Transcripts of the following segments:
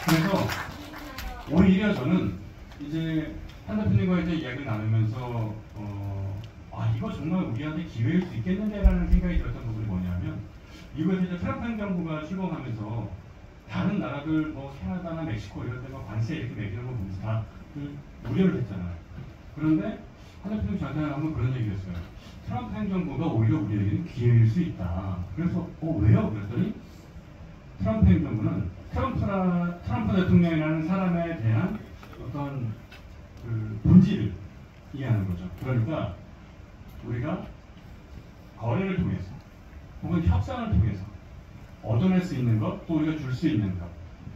그래서 오히려 저는 이제 한 대표님과 이제 이야기를 나누면서 이거 정말 우리한테 기회일 수 있겠는데라는 생각이 들었던 부분이 뭐냐면, 미국에서 이제 트럼프 행정부가 출범하면서 다른 나라들 뭐 캐나다나 멕시코 이런 데가 관세 이렇게 매기는 거 보면서 다 우려를 했잖아요. 그런데 한 대표님 저한테 한번 그런 얘기했어요. 트럼프 행정부가 오히려 우리에게는 기회일 수 있다. 그래서 왜요? 그랬더니 트럼프 행정부는 트럼프 대통령이라는 사람에 대한 어떤 그 본질을 이해하는 거죠. 그러니까 우리가 거래를 통해서 혹은 협상을 통해서 얻어낼 수 있는 것, 또 우리가 줄 수 있는 것,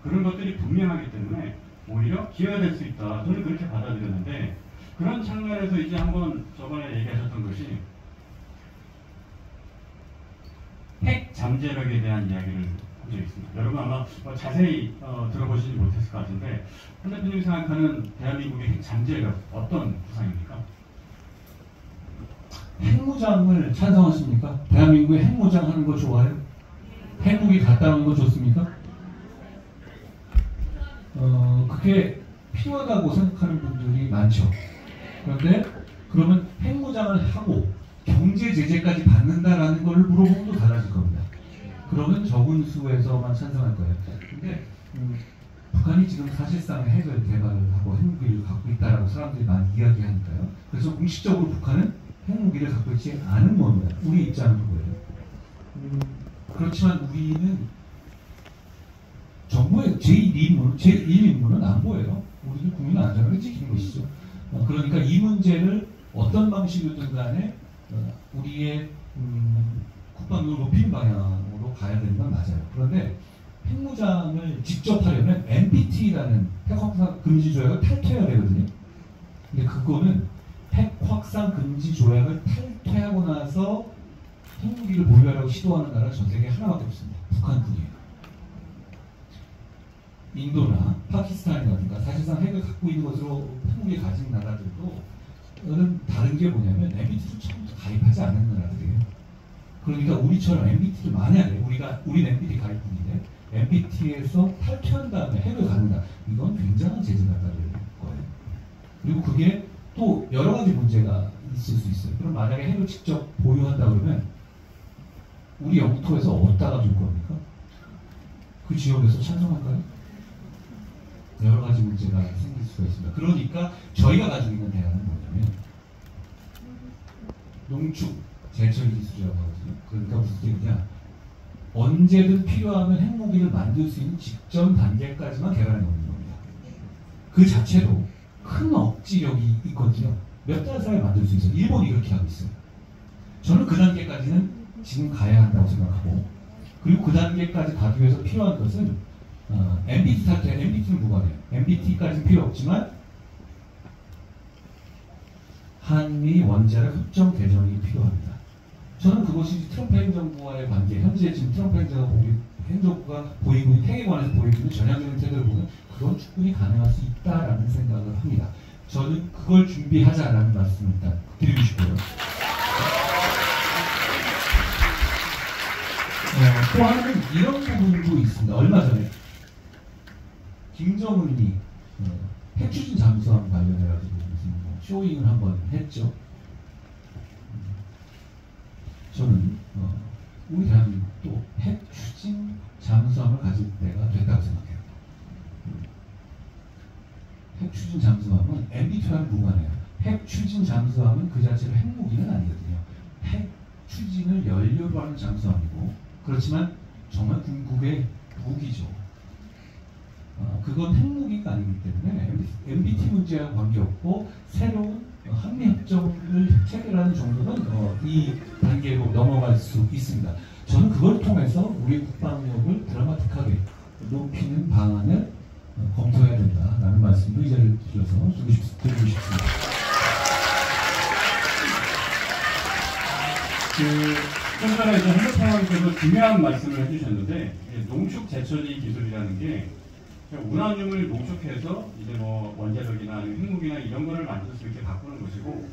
그런 것들이 분명하기 때문에 오히려 기회가 될 수 있다. 저는 그렇게 받아들였는데, 그런 측면에서 이제 한번 저번에 얘기하셨던 것이 핵 잠재력에 대한 이야기를 한 적이 있습니다. 여러분 아마 자세히 들어보시지 못했을 것 같은데, 한 대표님이 생각하는 대한민국의 핵 잠재력 어떤 구상입니까? 핵무장을 찬성하십니까? 대한민국에 핵무장 하는 거 좋아요? 핵무기 갖다 놓는 거 좋습니까? 그게 필요하다고 생각하는 분들이 많죠. 그런데 그러면 핵무장을 하고 경제 제재까지 받는다라는 걸 물어보면 또 달라질 겁니다. 그러면 적은 수에서만 찬성할 거예요. 근데 북한이 지금 사실상 핵을 개발하고 핵무기를 갖고 있다라고 사람들이 많이 이야기하니까요. 그래서 공식적으로 북한은 핵무기를 갖고 있지 않은 겁니다. 우리 입장은 그거예요. 그렇지만 우리는 정부의 제1임무는 안보예요. 우리는 국민 안전을 지키는 것이죠. 그러니까 이 문제를 어떤 방식이든 간에 우리의 국방력을 높이는 방향으로 가야 되는 건 맞아요. 그런데 핵무장을 직접 하려면 NPT라는 핵확산 금지 조약을 탈퇴해야 되거든요. 근데 그거는 핵 확산 금지 조약을 탈퇴하고 나서 핵무기를 보유하려고 시도하는 나라는 전 세계에 하나밖에 없습니다. 북한뿐이에요. 인도나 파키스탄이라든가 사실상 핵을 갖고 있는 것으로 핵무기를 가진 나라들도 다른 게 뭐냐면 NPT를 처음부터 가입하지 않은 나라들이에요. 그러니까 우리처럼 NPT를 만약에 우리 NPT 가입국인데 NPT에서 탈퇴한 다음에 핵을 갖는다. 이건 굉장한 제재가 따를 거예요. 그리고 그게 또 여러 가지 문제가 있을 수 있어요. 그럼 만약에 핵을 직접 보유한다 그러면 우리 영토에서 어디다가 줄 겁니까? 그 지역에서 찬성할까요? 여러 가지 문제가 생길 수가 있습니다. 그러니까 저희가 가지고 있는 대안은 뭐냐면 농축 제철 기술이라고 하거든요. 그러니까 무슨 얘기냐? 언제든 필요하면 핵무기를 만들 수 있는 직전 단계까지만 개발해 놓는 겁니다. 그 자체로 큰 억지력이 있거든요. 몇 달 사이에 만들 수 있어요. 일본이 그렇게 하고 있어요. 저는 그 단계까지는 지금 가야 한다고 생각하고, 그리고 그 단계까지 가기 위해서 필요한 것은 NPT 탈퇴, NPT는 무관해요. NPT까지는 필요 없지만 한미 원자력 협정 개정이 필요합니다. 저는 그것이 트럼프 행정부와의 관계, 현재 지금 트럼프 행정부가 보이고 있는 핵에 관해서 보이고 있는 전향적인 태도를 보면 그건 충분히 가능할 수 있다라는 생각을 합니다. 저는 그걸 준비하자라는 말씀을 일단 드리고 싶고요. 또 하나는 이런 부분도 있습니다. 얼마 전에 김정은이 핵추진 잠수함 관련해가지고 무슨 쇼잉을 한번 했죠. 저는 우리 대한민국도 핵추진 잠수함을 가질 때가 됐다고 생각해요. 핵추진 잠수함은 NPT와는 무관해요. 핵추진 잠수함은 그 자체로 핵무기는 아니거든요. 핵추진을 연료로 하는 잠수함이고, 그렇지만 정말 궁극의 무기죠. 그건 핵무기가 아니기 때문에 NPT 문제와 관계없고 새로운 한미협정을 체결하는 정도는 이 단계로 넘어갈 수 있습니다. 저는 그걸 통해서 우리 국방력을 드라마틱하게 높이는 방안을 검토해야 된다라는 말씀도 이 자리를 빌어서 드리고 싶습니다. 좀 전에 이제 한국평화께서 중요한 말씀을 해주셨는데, 농축 제철이 기술이라는 게 우라늄을 농축해서 이제 뭐 원자력이나 핵무기나 이런 거를 만들 수 있게 바꾸는 것이고,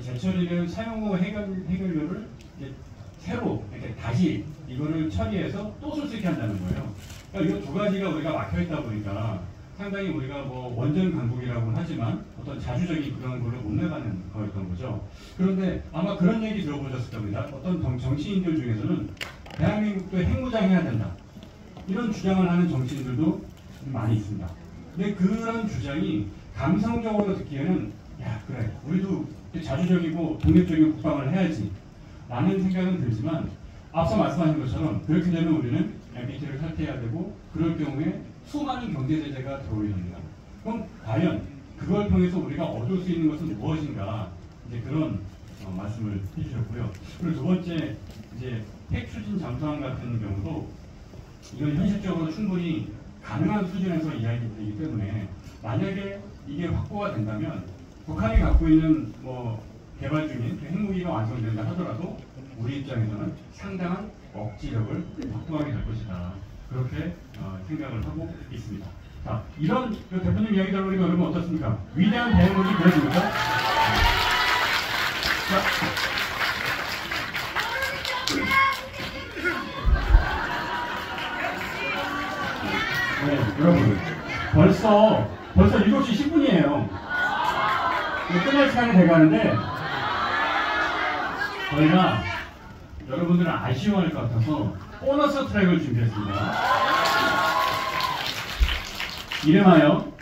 제철이는 사용 후 해결료를 이제 새로 이렇게 다시 이거를 처리해서 또 쓸 수 있게 한다는 거예요. 그러니까 이 두 가지가 우리가 막혀 있다 보니까 상당히 우리가 뭐 원전 강국이라고는 하지만 어떤 자주적인 그런 걸로 못 나가는 거였던 거죠. 그런데 아마 그런 얘기 들어보셨을 겁니다. 어떤 정치인들 중에서는 대한민국도 핵무장해야 된다. 이런 주장을 하는 정치인들도 많이 있습니다. 근데 그런 주장이 감성적으로 듣기에는 야 그래 우리도 자주적이고 독립적인 국방을 해야지 라는 생각은 들지만 앞서 말씀하신 것처럼 그렇게 되면 우리는 MBT를 탈퇴해야 되고 그럴 경우에 수많은 경제 제재가 들어오게 됩니다. 그럼 과연 그걸 통해서 우리가 얻을 수 있는 것은 무엇인가 이제 그런 말씀을 해주셨고요. 그리고 두 번째 이제 핵 추진 잠수함 같은 경우도 이건 현실적으로 충분히 가능한 수준에서 이야기되기 때문에 만약에 이게 확보가 된다면 북한이 갖고 있는 뭐 개발 중인 핵무기가 완성된다 하더라도 우리 입장에서는 상당한 억지력을 확보하게 될 것이다. 그렇게 생각을 하고 있습니다. 자, 이런 대표님 이야기 들어보니까 여러분 어떻습니까? 위대한 대응력이 그려집니까? 자, 네, 여러분 벌써 7시 10분이에요. 끝날 시간이 돼가는데 저희가 여러분들은 아쉬워할 것 같아서 보너스 트랙을 준비했습니다. 이름하여